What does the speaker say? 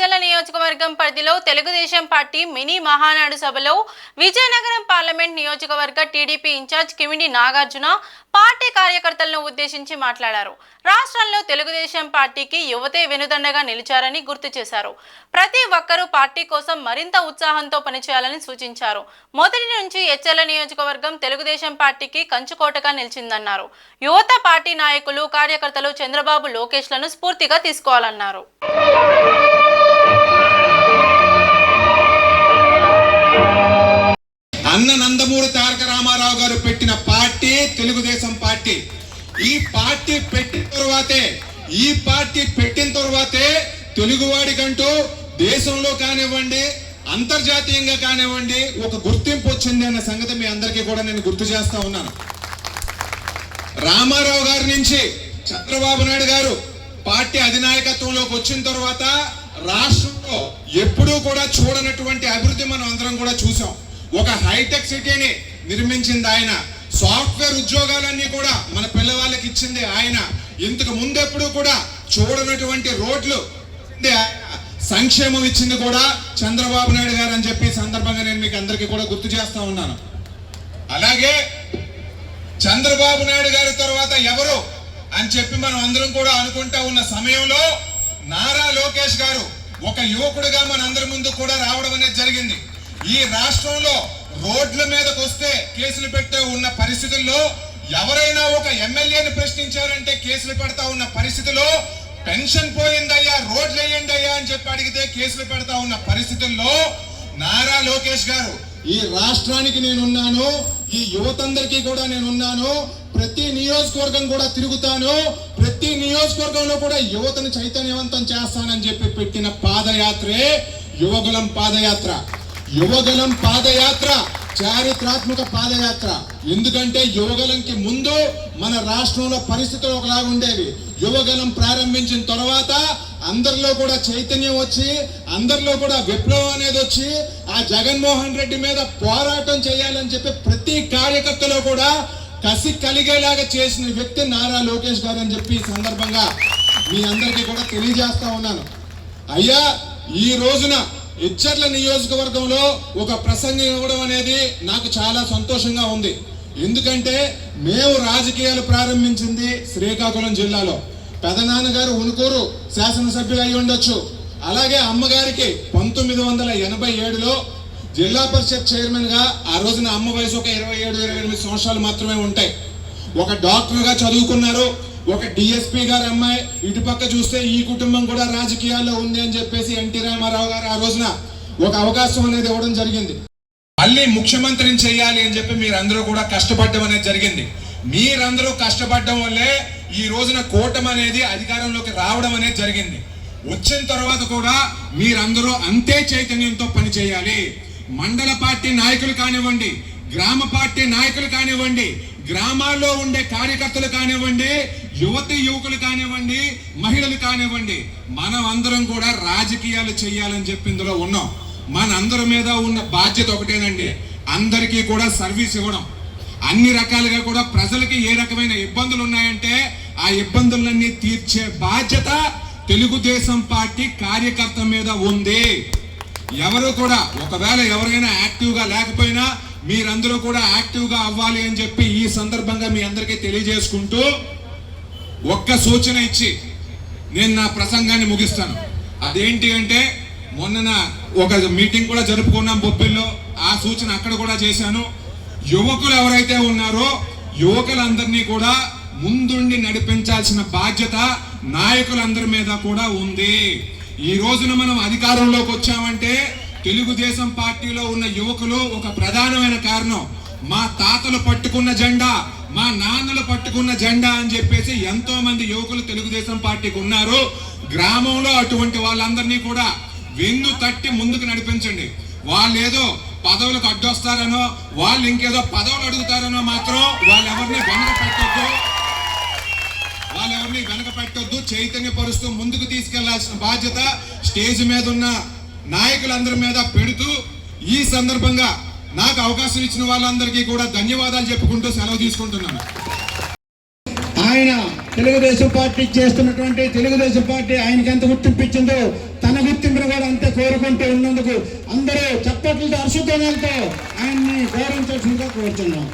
ఎచ్చల నియోజకవర్గం పరిధిలో Telugu Desam party mini Mahanadu సభలో విజయనగరం పార్లమెంట్ నియోజకవర్గ TDP incharge Kimidi Nagarjuna party కార్యకర్తలను ఉద్దేశించి మాట్లాడారు. రాష్ట్రంలో తెలుగుదేశం పార్టీకి యువతే వెనుదండగా నిలిచారని గుర్తు చేశారు. ప్రతి ఒక్కరూ పార్టీ కోసం మరింత ఉత్సాహంతో పనిచేయాలని సూచించారు. మొదటి నుంచి ఎచ్చల నియోజకవర్గం తెలుగుదేశం పార్టీకి కంచుకోటగా నిలిచిందన్నారు. యువత పార్టీ నాయకులు కార్యకర్తలు చంద్రబాబు లోకేష్లను స్ఫూర్తిగా తీసుకోవాలన్నారు. అన్న నందమూరి తారక రామారావు గారు పెట్టిన పార్టీ తెలుగుదేశం పార్టీ. ఈ పార్టీ పెట్టిన తర్వాతే తెలుగువాడికంటూ దేశంలో కానివ్వండి అంతర్జాతీయంగా కానివ్వండి ఒక గుర్తింపు వచ్చింది అన్న సంగతి మీ అందరికీ కూడా నేను గుర్తు చేస్తా ఉన్నాను. రామారావు గారి నుంచి చంద్రబాబు నాయుడు గారు పార్టీ అధినాయకత్వంలోకి వచ్చిన తర్వాత రాష్ట్రంలో ఎప్పుడూ కూడా చూడనటువంటి అభివృద్ధి మనం అందరం కూడా చూసాం. ఒక హైటెక్ సిటీని నిర్మించింది ఆయన. సాఫ్ట్వేర్ ఉద్యోగాలన్నీ కూడా మన పిల్లవాళ్ళకి ఇచ్చింది ఆయన. ఇంతకు ముందెప్పుడు కూడా చూడనటువంటి రోడ్లు సంక్షేమం ఇచ్చింది కూడా చంద్రబాబు నాయుడు గారు అని చెప్పి సందర్భంగా నేను మీకు అందరికీ కూడా గుర్తు చేస్తా ఉన్నాను. అలాగే చంద్రబాబు నాయుడు గారి తర్వాత ఎవరు అని చెప్పి మనం అందరం కూడా అనుకుంటా ఉన్న సమయంలో నారా లోకేష్ గారు ఒక యువకుడిగా మనందరి ముందు కూడా రావడం అనేది జరిగింది. ఈ రాష్ట్రంలో రోడ్ల మీదకి వస్తే కేసులు పెట్టే ఉన్న పరిస్థితుల్లో ఎవరైనా ఒక ఎమ్మెల్యేని ప్రశ్నించారంటే కేసులు పెడతా ఉన్న పరిస్థితిలో పెన్షన్ పోయిందయ్యా రోడ్లు వేయండి అయ్యా అని చెప్పి అడిగితే కేసులు పెడతా ఉన్న పరిస్థితుల్లో నారా లోకేష్ గారు ఈ రాష్ట్రానికి నేనున్నాను, ఈ యువతందరికీ కూడా నేనున్నాను, ప్రతి నియోజకవర్గం కూడా తిరుగుతాను, ప్రతి నియోజకవర్గంలో కూడా యువతను చైతన్యవంతం చేస్తానని చెప్పి పెట్టిన పాదయాత్రే యువగలం పాదయాత్ర. యువగలం పాదయాత్ర చారిత్రాత్మక పాదయాత్ర. ఎందుకంటే యువగలంకి ముందు మన రాష్ట్రంలో పరిస్థితులు ఒకలాగా ఉండేవి. యువగలం ప్రారంభించిన తర్వాత అందరిలో కూడా చైతన్యం వచ్చి అందరిలో కూడా విప్లవం అనేది వచ్చి ఆ జగన్మోహన్ రెడ్డి మీద పోరాటం చేయాలని చెప్పి ప్రతి కార్యకర్తలో కూడా కసి కలిగేలాగా చేసిన వ్యక్తి నారా లోకేష్ గారు అని చెప్పి ఈ సందర్భంగా మీ అందరికీ కూడా తెలియజేస్తా ఉన్నాను. అయ్యా ఈ రోజున ఎచ్చర్ల నియోజకవర్గంలో ఒక ప్రసంగం ఇవ్వడం అనేది నాకు చాలా సంతోషంగా ఉంది. ఎందుకంటే మేము రాజకీయాలు ప్రారంభించింది శ్రీకాకుళం జిల్లాలో. పెదనాన్నగారు ఉనుకూరు శాసనసభ్యులు అయి ఉండొచ్చు. అలాగే అమ్మగారికి 1987లో జిల్లా పరిషత్ చైర్మన్ గా ఆ రోజున అమ్మ వయసు ఒక 27-28 సంవత్సరాలు మాత్రమే ఉంటాయి. ఒక డాక్టర్ గా చదువుకున్నారు. ఒక డిఎస్పీ గారి అమ్మాయి. ఇటుపక్క చూస్తే ఈ కుటుంబం కూడా రాజకీయాల్లో ఉంది అని చెప్పేసి ఎన్టీ రామారావు గారు ఆ రోజున ఒక అవకాశం అనేది ఇవ్వడం జరిగింది. మళ్ళీ ముఖ్యమంత్రిని చేయాలి అని చెప్పి మీరందరూ కూడా కష్టపడడం అనేది జరిగింది. మీరందరూ కష్టపడడం వల్లే ఈ రోజున కూటమి అనేది అధికారంలోకి రావడం అనేది జరిగింది. వచ్చిన తర్వాత కూడా మీరందరూ అంతే చైతన్యంతో పనిచేయాలి. మండల పార్టీ నాయకులు కానివ్వండి, గ్రామ పార్టీ నాయకులు కానివ్వండి, గ్రామాల్లో ఉండే కార్యకర్తలు కానివ్వండి, యువకులు కానివ్వండి, మహిళలు కానివ్వండి, మనం అందరం కూడా రాజకీయాలు చేయాలని చెప్పి ఇందులో ఉన్నాం. మనందరి మీద ఉన్న బాధ్యత ఒకటేనండి, అందరికీ కూడా సర్వీస్ ఇవ్వడం. అన్ని రకాలుగా కూడా ప్రజలకి ఏ రకమైన ఇబ్బందులు ఉన్నాయంటే ఆ ఇబ్బందులన్నీ తీర్చే బాధ్యత తెలుగుదేశం పార్టీ కార్యకర్త మీద ఉంది. ఎవరు కూడా ఒకవేళ ఎవరైనా యాక్టివ్గా లేకపోయినా మీరందరూ కూడా యాక్టివ్గా అవ్వాలి అని చెప్పి ఈ సందర్భంగా మీ అందరికీ తెలియజేసుకుంటూ ఒక్క సూచన ఇచ్చి నేను నా ప్రసంగాన్ని ముగిస్తాను. అదేంటి అంటే మొన్న ఒక మీటింగ్ కూడా జరుపుకున్నాం బొబ్బిల్లో. ఆ సూచన అక్కడ కూడా చేశాను. యువకులు ఎవరైతే ఉన్నారో యువకులందరినీ కూడా ముందుండి నడిపించాల్సిన బాధ్యత నాయకులందరి మీద కూడా ఉంది. ఈ రోజున మనం అధికారంలోకి వచ్చామంటే తెలుగుదేశం పార్టీలో ఉన్న యువకులు ఒక ప్రధానమైన కారణం. మా తాతలు పట్టుకున్న జెండా, మా నాన్నలు పట్టుకున్న జెండా అని చెప్పేసి ఎంతో మంది యువకులు తెలుగుదేశం పార్టీకి ఉన్నారు. గ్రామంలో అటువంటి వాళ్ళందరినీ కూడా వెన్ను తట్టి ముందుకు నడిపించండి. వాళ్ళు ఏదో పదవులకు అడ్డొస్తారనో వాళ్ళు ఇంకేదో పదవులు అడుగుతారనో మాత్రం వాళ్ళెవరిని వెనక పెట్టొద్దు. చైతన్యపరుస్తూ ముందుకు తీసుకెళ్లాల్సిన బాధ్యత స్టేజ్ మీద ఉన్న నాయకులందరి మీద పెడుతూ ఈ సందర్భంగా నాకు అవకాశం ఇచ్చిన వాళ్ళందరికీ కూడా ధన్యవాదాలు చెప్పుకుంటూ సెలవు తీసుకుంటున్నాను. ఆయన తెలుగుదేశం పార్టీ చేస్తున్నటువంటి తెలుగుదేశం పార్టీ ఆయనకి ఎంత గుర్తింపు ఇచ్చిందో తన గుర్తింపును కూడా కోరుకుంటూ ఉన్నందుకు అందరూ చప్పట్లతో హర్షధ్వానాలతో ఆయన్ని గౌరవించాల్సిందిగా కోరుతున్నాం.